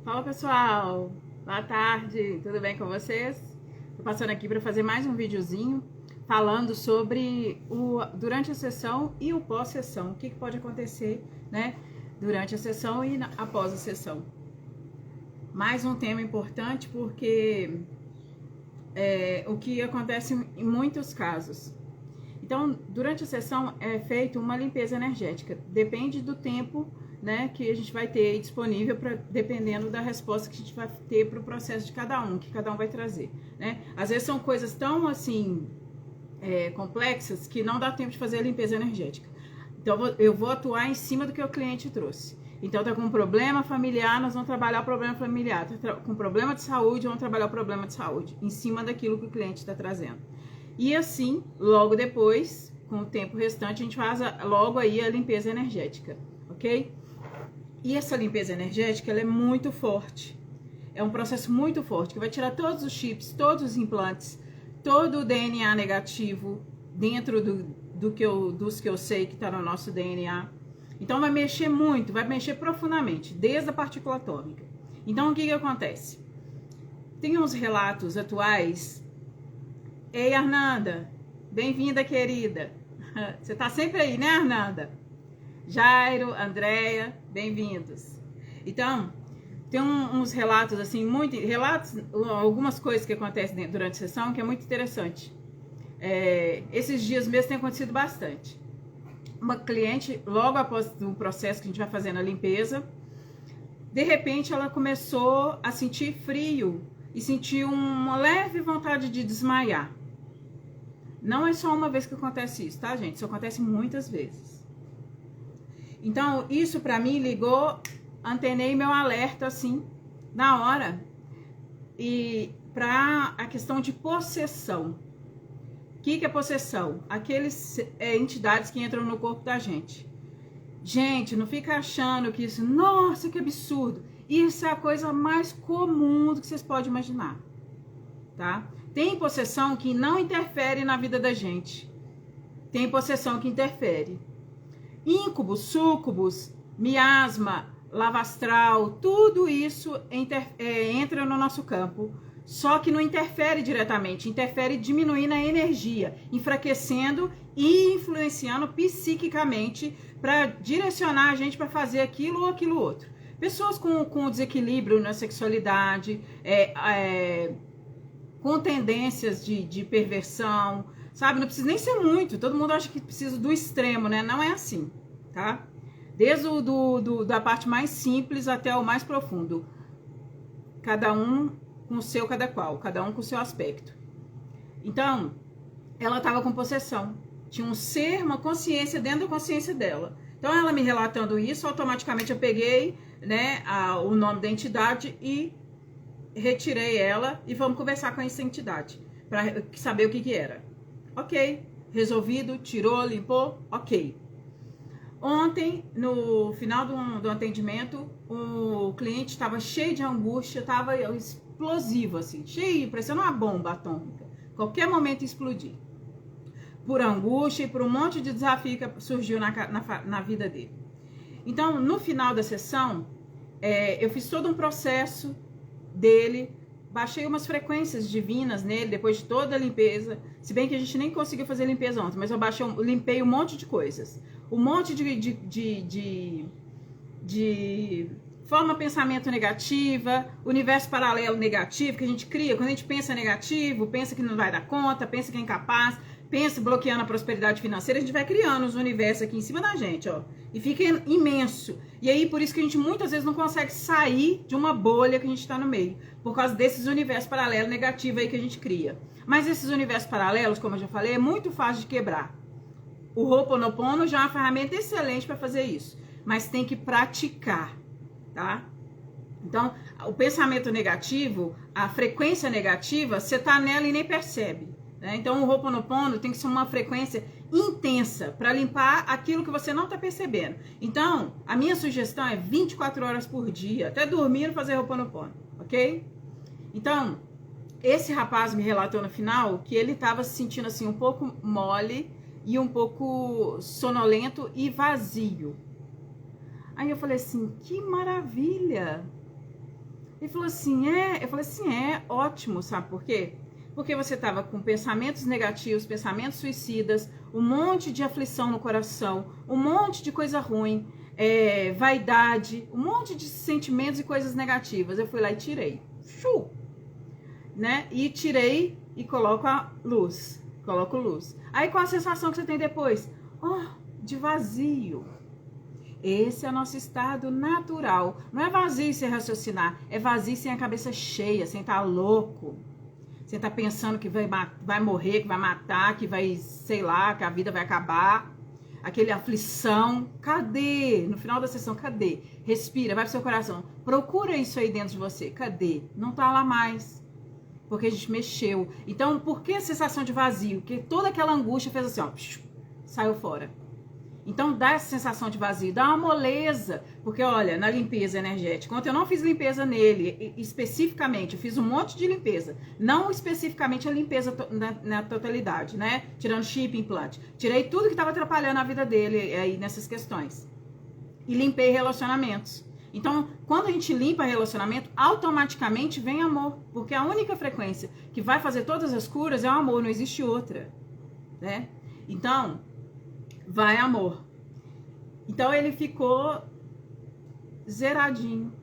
Fala pessoal, boa tarde, tudo bem com vocês? Tô passando aqui para fazer mais um videozinho falando sobre durante a sessão e o pós-sessão, o que pode acontecer, né, durante a sessão e após a sessão. Mais um tema importante porque o que acontece em muitos casos. Então, durante a sessão é feita uma limpeza energética, depende do tempo, né, que a gente vai ter disponível, dependendo da resposta que a gente vai ter para o processo de cada um, que cada um vai trazer, né? Às vezes são coisas tão assim complexas que não dá tempo de fazer a limpeza energética. Então eu vou atuar em cima do que o cliente trouxe. Então tá com um problema familiar, nós vamos trabalhar o problema familiar. Tá com problema de saúde, vamos trabalhar o problema de saúde, em cima daquilo que o cliente está trazendo. E assim, logo depois, com o tempo restante, a gente faz logo aí a limpeza energética, ok? E essa limpeza energética, ela é muito forte. É um processo muito forte, que vai tirar todos os chips, todos os implantes, todo o DNA negativo dentro dos que eu sei que está no nosso DNA. Então vai mexer muito, vai mexer profundamente, desde a partícula atômica. Então o que acontece? Tem uns relatos atuais. Ei, Arnanda, bem-vinda, querida. Você tá sempre aí, né, Arnanda? Jairo, Andréia, bem-vindos. Então, tem uns relatos, assim, algumas coisas que acontecem durante a sessão que é muito interessante. Esses dias mesmo tem acontecido bastante. Uma cliente, logo após o processo que a gente vai fazendo a limpeza, de repente ela começou a sentir frio e sentiu uma leve vontade de desmaiar. Não é só uma vez que acontece isso, tá, gente? Isso acontece muitas vezes. Então, isso pra mim ligou, antenei meu alerta, assim, na hora. E pra a questão de possessão. O que é possessão? Aqueles entidades que entram no corpo da gente. Gente, não fica achando que isso, nossa, que absurdo. Isso é a coisa mais comum do que vocês podem imaginar, tá? Tem possessão que não interfere na vida da gente. Tem possessão que interfere. Íncubos, súcubos, miasma, lava astral, tudo isso entra no nosso campo. Só que não interfere diretamente, interfere diminuindo a energia, enfraquecendo e influenciando psiquicamente para direcionar a gente para fazer aquilo ou aquilo outro. Pessoas com desequilíbrio na sexualidade, com tendências de perversão, sabe? Não precisa nem ser muito, todo mundo acha que precisa do extremo, né? Não é assim, tá? Desde da parte mais simples até o mais profundo. Cada um com o seu cada qual, cada um com o seu aspecto. Então, ela estava com possessão. Tinha um ser, uma consciência dentro da consciência dela. Então, ela me relatando isso, automaticamente eu peguei, né, o nome da entidade e retirei ela e vamos conversar com essa entidade para saber o que era. Ok, resolvido, tirou, limpou, ok. Ontem, no final do atendimento, o cliente estava cheio de angústia, estava explosivo, assim, cheio, parecendo uma bomba atômica. Qualquer momento explodir. Por angústia e por um monte de desafio que surgiu na vida dele. Então, no final da sessão, eu fiz todo um processo dele, baixei umas frequências divinas nele, depois de toda a limpeza, se bem que a gente nem conseguiu fazer limpeza ontem, mas eu limpei um monte de coisas, um monte de forma pensamento negativa, universo paralelo negativo que a gente cria, quando a gente pensa negativo, pensa que não vai dar conta, pensa que é incapaz, pensa bloqueando a prosperidade financeira, a gente vai criando os universos aqui em cima da gente, ó, e fica imenso. E aí, por isso que a gente muitas vezes não consegue sair de uma bolha que a gente está no meio, por causa desses universos paralelos negativos aí que a gente cria. Mas esses universos paralelos, como eu já falei, é muito fácil de quebrar. O Ho'oponopono já é uma ferramenta excelente para fazer isso, mas tem que praticar, tá? Então, o pensamento negativo, a frequência negativa, você tá nela e nem percebe. Então, o Ho'oponopono tem que ser uma frequência intensa para limpar aquilo que você não está percebendo. Então, a minha sugestão é 24 horas por dia, até dormindo fazer Ho'oponopono, ok? Então, esse rapaz me relatou no final que ele estava se sentindo assim um pouco mole e um pouco sonolento e vazio. Aí eu falei assim, que maravilha! Ele falou assim, eu falei assim, ótimo, sabe por quê? Porque você estava com pensamentos negativos, pensamentos suicidas, um monte de aflição no coração, um monte de coisa ruim, vaidade, um monte de sentimentos e coisas negativas. Eu fui lá e tirei. Né? E tirei e coloco a luz. Coloco luz. Aí qual a sensação que você tem depois? De vazio. Esse é o nosso estado natural. Não é vazio sem raciocinar, é vazio sem a cabeça cheia, sem estar louco. Sem estar pensando que vai morrer, que vai matar, que vai, sei lá, que a vida vai acabar. Aquele aflição. Cadê? No final da sessão, cadê? Respira, vai pro seu coração. Procura isso aí dentro de você. Cadê? Não tá lá mais. Porque a gente mexeu. Então, por que a sensação de vazio? Porque toda aquela angústia fez assim, saiu fora. Então, dá essa sensação de vazio, dá uma moleza. Porque, olha, na limpeza energética, ontem eu não fiz limpeza nele, especificamente, eu fiz um monte de limpeza. Não especificamente a limpeza na totalidade, né? Tirando chip, implante. Tirei tudo que estava atrapalhando a vida dele aí nessas questões. E limpei relacionamentos. Então, quando a gente limpa relacionamento, automaticamente vem amor. Porque a única frequência que vai fazer todas as curas é o amor, não existe outra. Né? Então, vai amor. Então, ele ficou zeradinho.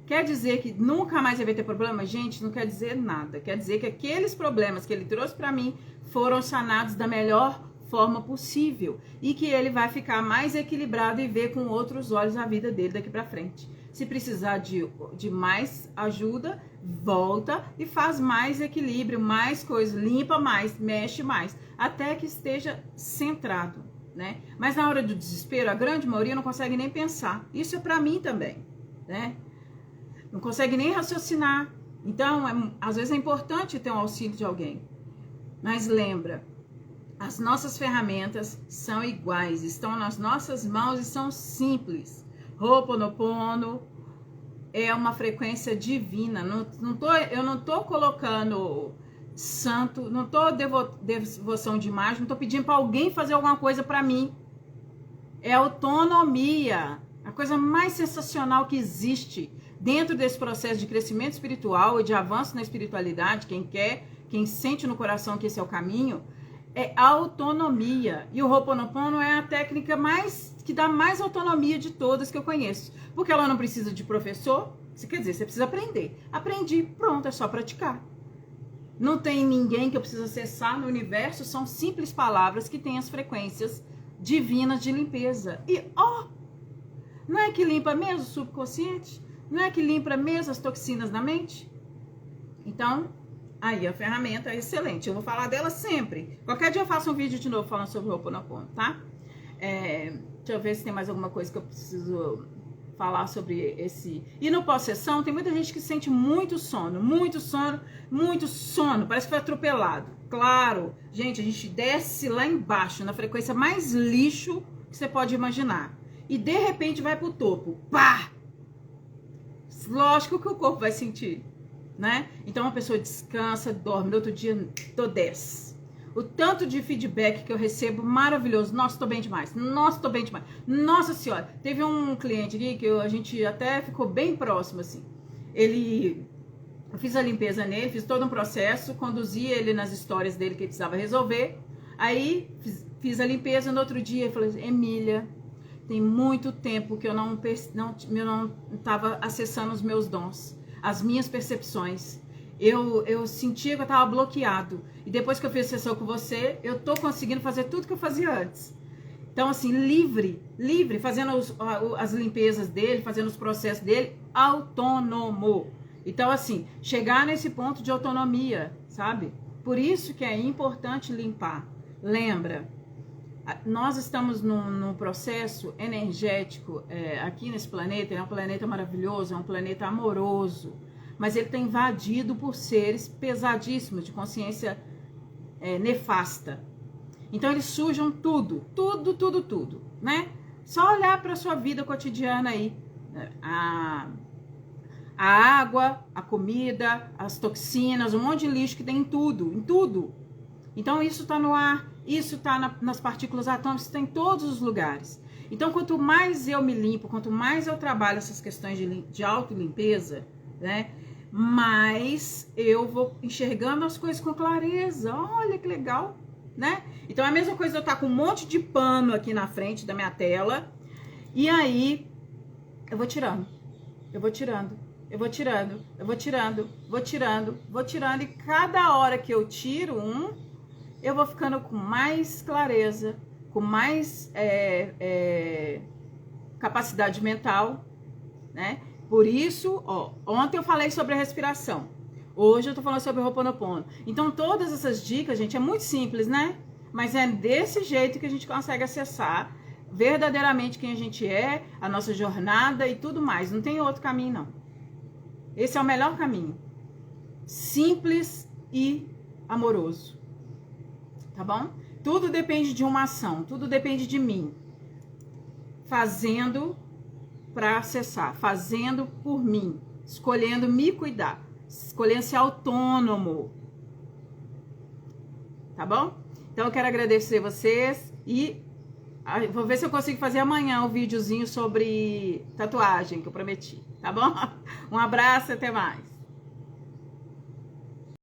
Quer dizer que nunca mais ele vai ter problema? Gente, não quer dizer nada. Quer dizer que aqueles problemas que ele trouxe para mim foram sanados da melhor forma possível e que ele vai ficar mais equilibrado e ver com outros olhos a vida dele daqui para frente. Se precisar de mais ajuda, volta e faz mais equilíbrio, mais coisas, limpa mais, mexe mais, até que esteja centrado, né? Mas na hora do desespero, a grande maioria não consegue nem pensar. Isso é para mim também, né? Não consegue nem raciocinar. Então, às vezes é importante ter um auxílio de alguém. Mas lembra, as nossas ferramentas são iguais, estão nas nossas mãos e são simples. Ho'oponopono é uma frequência divina. Eu não tô colocando santo, não tô devoção de imagem, não tô pedindo para alguém fazer alguma coisa para mim. É autonomia, a coisa mais sensacional que existe dentro desse processo de crescimento espiritual e de avanço na espiritualidade. Quem sente no coração que esse é o caminho, é autonomia. E o Ho'oponopono é a técnica que dá mais autonomia de todas que eu conheço. Porque ela não precisa de professor, quer dizer, você precisa aprender. Aprendi, pronto, é só praticar. Não tem ninguém que eu preciso acessar no universo, são simples palavras que têm as frequências divinas de limpeza. E, não é que limpa mesmo o subconsciente? Não é que limpa mesmo as toxinas da mente? Então, aí a ferramenta é excelente. Eu vou falar dela sempre. Qualquer dia eu faço um vídeo de novo falando sobre o Ho'oponopono, tá? Deixa eu ver se tem mais alguma coisa que eu preciso falar sobre esse. E no pós-sessão, tem muita gente que sente muito sono. Parece que foi atropelado. Claro, gente, a gente desce lá embaixo, na frequência mais lixo que você pode imaginar. E de repente vai pro topo. Pá! Lógico que o corpo vai sentir. Né? Então a pessoa descansa, dorme, no outro dia tô 10. O tanto de feedback que eu recebo, maravilhoso. Nossa, tô bem demais. Nossa, tô bem demais. Nossa senhora, teve um cliente aqui que a gente até ficou bem próximo, assim. Eu fiz a limpeza nele, fiz todo um processo, conduzi ele nas histórias dele que ele precisava resolver. Aí fiz a limpeza, no outro dia ele falou assim, Emília, tem muito tempo que eu não estava acessando os meus dons, as minhas percepções. Eu sentia que eu estava bloqueado. E depois que eu fiz a sessão com você, eu tô conseguindo fazer tudo que eu fazia antes. Então, assim, livre, fazendo as limpezas dele, fazendo os processos dele, autônomo. Então, assim, chegar nesse ponto de autonomia, sabe? Por isso que é importante limpar. Lembra, nós estamos num processo energético aqui nesse planeta. É um planeta maravilhoso, é um planeta amoroso, mas ele está invadido por seres pesadíssimos, de consciência nefasta. Então eles sujam tudo, né? Só olhar para a sua vida cotidiana aí, a água, a comida, as toxinas, um monte de lixo que tem em tudo. Então isso está no ar, isso está nas partículas atômicas, está em todos os lugares. Então quanto mais eu me limpo, quanto mais eu trabalho essas questões de autolimpeza, né? Mas eu vou enxergando as coisas com clareza. Olha que legal, né? Então é a mesma coisa eu estar com um monte de pano aqui na frente da minha tela. E aí eu vou tirando. Eu vou tirando. Eu vou tirando. Eu vou tirando. Vou tirando. Vou tirando. E cada hora que eu tiro eu vou ficando com mais clareza, com mais capacidade mental, né? Por isso, ó, ontem eu falei sobre a respiração. Hoje eu tô falando sobre o Ho'oponopono. Então, todas essas dicas, gente, é muito simples, né? Mas é desse jeito que a gente consegue acessar verdadeiramente quem a gente é, a nossa jornada e tudo mais. Não tem outro caminho, não. Esse é o melhor caminho. Simples e amoroso. Tá bom? Tudo depende de uma ação. Tudo depende de mim. Fazendo para acessar, fazendo por mim, escolhendo me cuidar, escolhendo ser autônomo, tá bom? Então eu quero agradecer vocês e vou ver se eu consigo fazer amanhã um videozinho sobre tatuagem que eu prometi, tá bom? Um abraço e até mais.